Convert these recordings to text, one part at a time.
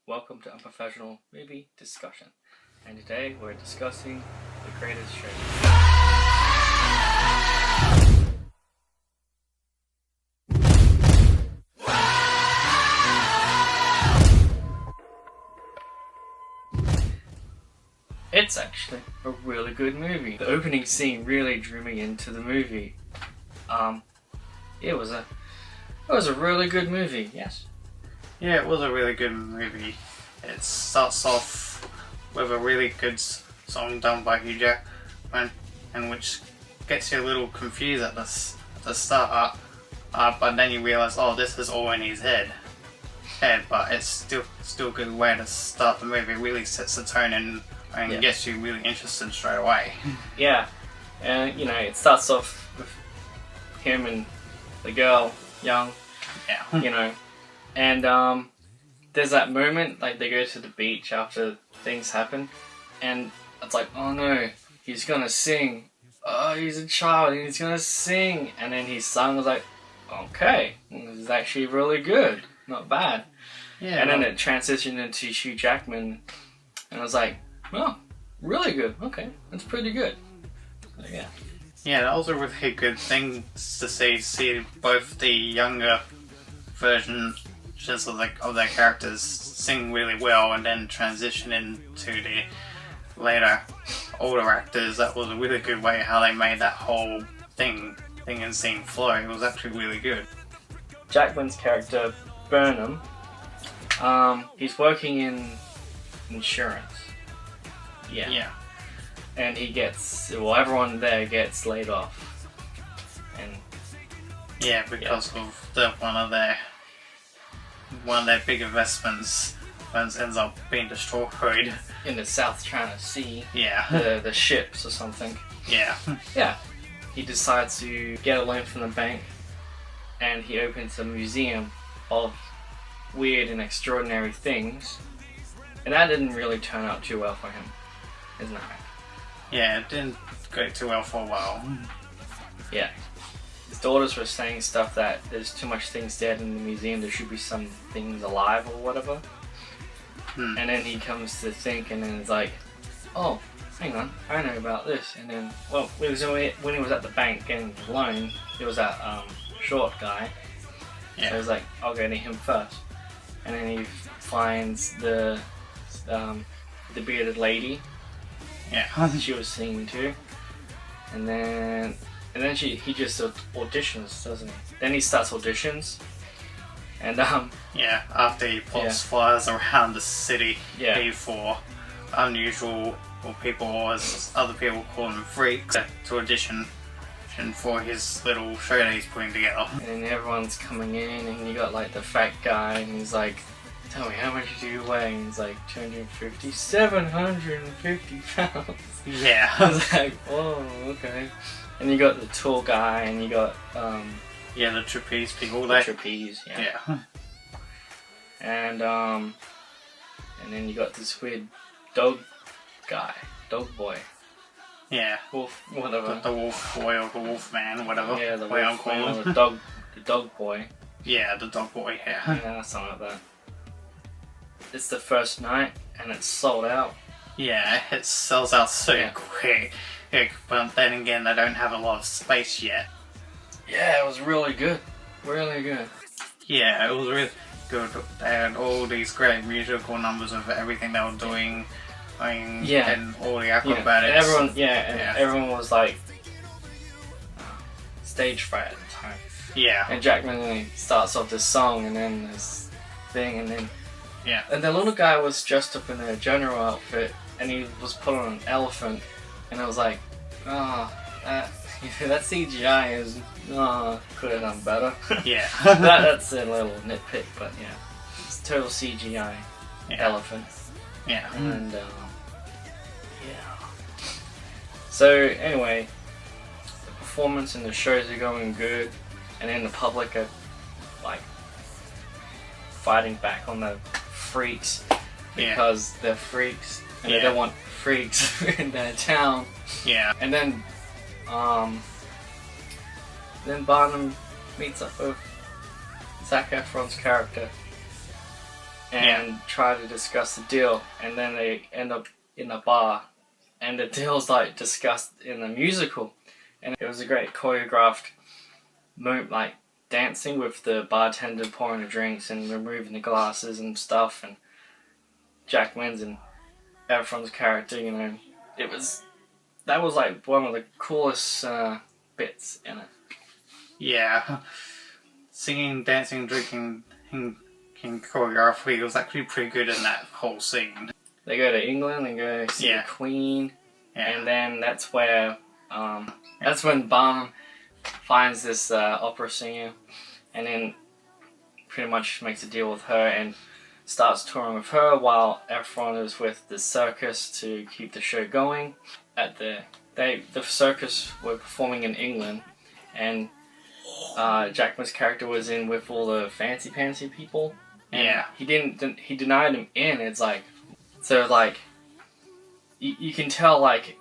Welcome to Unprofessional Movie Discussion. And today we're discussing The Greatest Showman. It's actually a really good movie. The opening scene really drew me into the movie. It was a really good movie, yes. Yeah, it was a really good movie. It starts off with a really good song done by Hugh Jackman, and which gets you a little confused at the start, but then you realise, oh, this is all in his head. But it's still a good way to start the movie. It really sets the tone and gets you really interested straight away. Yeah, and it starts off with him and the girl, young, and there's that moment, like they go to the beach after things happen, and it's like, oh no, he's gonna sing. Oh, he's a child and he's gonna sing, and then his song was like, okay, this is actually really good, not bad. Yeah, and then it transitioned into Hugh Jackman, and I was like, oh, really good. Okay, that's pretty good. So, yeah. Yeah, that was a really good thing to see both the younger versions of their characters sing really well, and then transition into the later older actors. That was a really good way how they made that whole thing and scene flow. It was actually really good. Jackman's character, Burnham, he's working in insurance. Yeah. And he everyone there gets laid off. And because of one of their big investments ends up being destroyed in the South China Sea. Yeah. The ships or something. Yeah. Yeah. He decides to get a loan from the bank, and he opens a museum of weird and extraordinary things. And that didn't really turn out too well for him, isn't it? Yeah, it didn't go too well for a while. Yeah. His daughters were saying stuff that there's too much things dead in the museum, there should be some things alive or whatever. And then he comes to think, and then it's like, oh, hang on, I know about this. And then, well, when he was at the bank getting the loan, there was that short guy. Yeah. So he was like, I'll go to him first. And then he finds the bearded lady. Yeah. She was singing too. And then he just auditions, doesn't he? Then he starts auditions. And after he puts flyers around the city for unusual people, or as other people call them, freaks, to audition for his little show that he's putting together. And then everyone's coming in, and you got like the fat guy, and he's like, tell me, how much do you weigh? And he's like, 750 pounds. Yeah. I was like, whoa, okay. And you got the tall guy, and you got the trapeze people. The trapeze, yeah. And then you got this weird dog boy. Yeah. Wolf, whatever. The wolf boy or the wolf man, whatever. Yeah, the wolf man or the dog boy. Yeah, the dog boy. Yeah, something like that. It's the first night, and it's sold out. Yeah, it sells out so quick. But then again, they don't have a lot of space yet. Yeah, it was really good. Really good. Yeah, it was really good. They had all these great musical numbers of everything they were doing. And all the acrobatics. Everyone was like stage fright at the time. Yeah. And Jackman starts off this song, and then this thing, and then and the little guy was dressed up in a general outfit, and he was put on an elephant, and I was like, oh, that CGI is could have done better. Yeah. That's a little nitpick, but it's total CGI elephant. Yeah. And so anyway, the performance and the shows are going good, and then the public are like fighting back on the freaks because they're freaks and they don't want freaks in their town. Yeah. And then Barnum meets up with Zac Efron's character, and try to discuss the deal, and then they end up in a bar, and the deal's like discussed in a musical, and it was a great choreographed like dancing with the bartender pouring the drinks and removing the glasses and stuff, and Jack wins and Efron's character, you know, that was like one of the coolest bits in it. Yeah, singing, dancing, drinking, and choreography was actually pretty good in that whole scene. They go to England and go see the Queen, and then that's where that's when Barnum finds this opera singer, and then pretty much makes a deal with her and starts touring with her while Efron is with the circus to keep the show going. At the circus were performing in England, and Jackman's character was in with all the fancy pantsy people. And he denied him in. It's like, so like you can tell like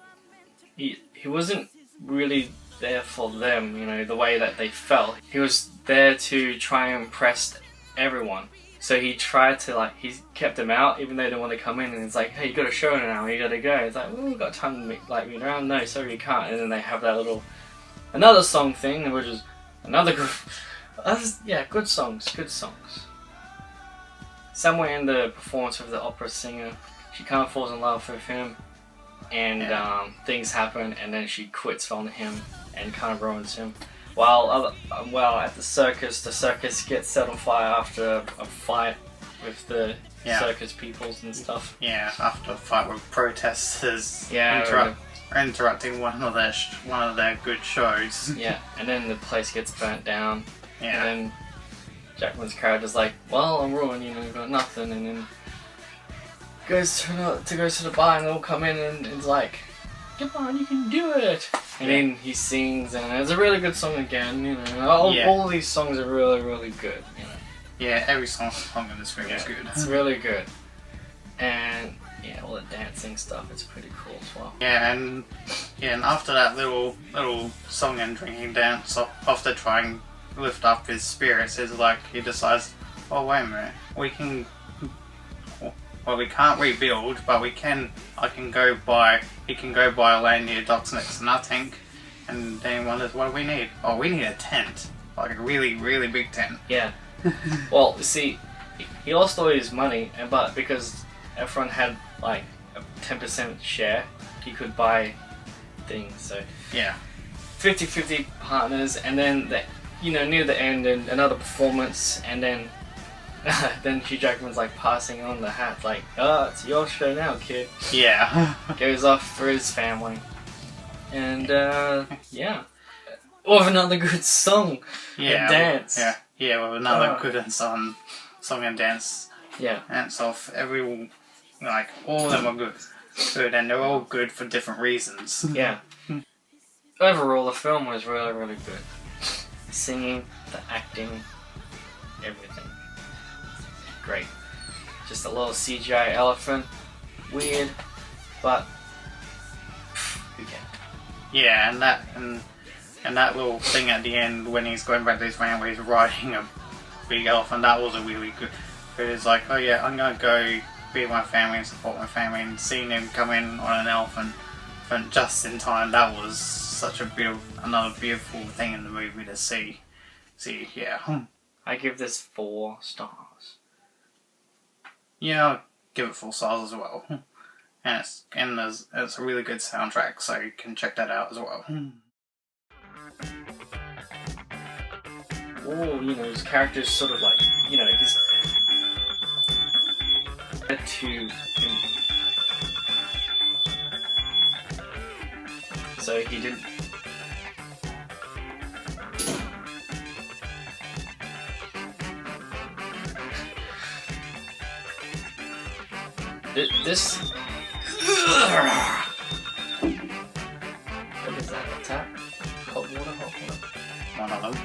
he wasn't really there for them, you know, the way that they felt. He was there to try and impress everyone. So he tried to like, he kept them out even though they didn't want to come in, and it's like, hey, you got a show now, you gotta go. It's like, well, we've got time to meet around. No, sorry, you can't. And then they have that another song thing, which is another good, good songs. Somewhere in the performance of the opera singer, she kind of falls in love with him, and things happen, and then she quits on him and kind of ruins him. While at the circus gets set on fire after a fight with the circus peoples and stuff. Yeah, after a fight with protesters interrupting one of their good shows. Yeah, and then the place gets burnt down. Yeah. And then Jackman's character's like, well, I'm ruined, you know, got nothing, and then goes to the bar, and they'll come in, and it's like, come on, you can do it. And then he sings, and it's a really good song again, you know. All these songs are really, really good, you know. Yeah, every song in this movie is good. It's really good. And all the dancing stuff, it's pretty cool as well. And after that little song and drinking dance, after trying to lift up his spirits, is like he decides, oh wait a minute, we can't rebuild, but he can go buy land near docks next to nothing. And then he wonders, what do we need? Oh, we need a tent, like a really, really big tent. Yeah. Well, see, he lost all his money, but because Efron had like a 10% share, he could buy things. So 50-50 partners, and then near the end, and another performance, and then Hugh Jackman's like passing on the hat, like, oh, it's your show now, kid. Yeah. Goes off for his family. And, with another good song and dance. With another good song and dance. Yeah. Dance off all of them are good, and they're all good for different reasons. Yeah. Overall, the film was really, really good. Singing, the acting, everything. Great. Just a little CGI elephant. Weird, but who cares? Yeah, and that little thing at the end when he's going back to his family, he's riding a big elephant. That was a really good. It's like, oh yeah, I'm gonna go be with my family and support my family, and seeing him come in on an elephant just in time. That was such another beautiful thing in the movie to see. I give this 4 stars. Yeah, I'll give it 4 stars as well. And it's a really good soundtrack, so you can check that out as well. Oh, his character's sort of like, he's to him. So he didn't. This. What is that? A tap? Hot water? One of them.